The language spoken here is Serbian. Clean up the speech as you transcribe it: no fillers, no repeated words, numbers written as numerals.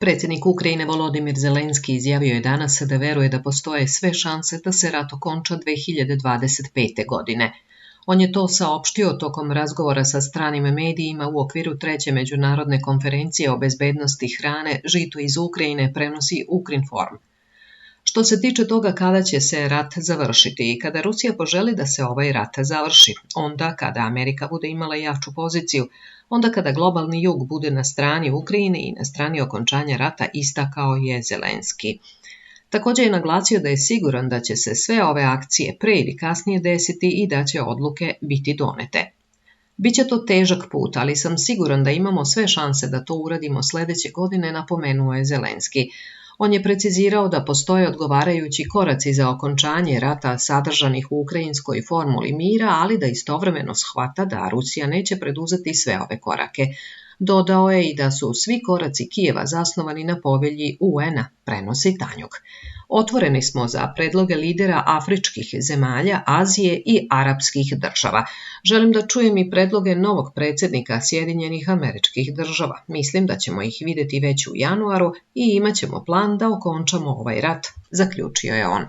Predsjednik Ukrajine Volodimir Zelenski izjavio je danas da veruje da postoje sve šanse da se rat okonča 2025. godine. On je to saopštio tokom razgovora sa stranim medijima u okviru 3. međunarodne konferencije o bezbednosti hrane, žitu iz Ukrajine, prenosi Ukrinform. Što se tiče toga kada će se rat završiti i kada Rusija poželi da se ovaj rat završi, onda kada Amerika bude imala jaču poziciju, onda kada globalni jug bude na strani Ukrajine i na strani okončanja rata, istakao je Zelenski. Također je naglasio da je siguran da će se sve ove akcije pre ili kasnije desiti i da će odluke biti donete. Biće to težak put, ali sam siguran da imamo sve šanse da to uradimo sledeće godine, napomenuo je Zelenski. On je precizirao da postoje odgovarajući koraci za okončanje rata sadržanih u ukrajinskoj formuli mira, ali da istovremeno shvata da Rusija neće preduzeti sve ove korake. Dodao je i da su svi koraci Kijeva zasnovani na povelji UN-a, prenosi Tanjug. Otvoreni smo za predloge lidera afričkih zemalja, Azije i arapskih država. Želim da čujem i predloge novog predsjednika Sjedinjenih Američkih Država. Mislim da ćemo ih vidjeti već u januaru i imat ćemo plan da okončamo ovaj rat, zaključio je on.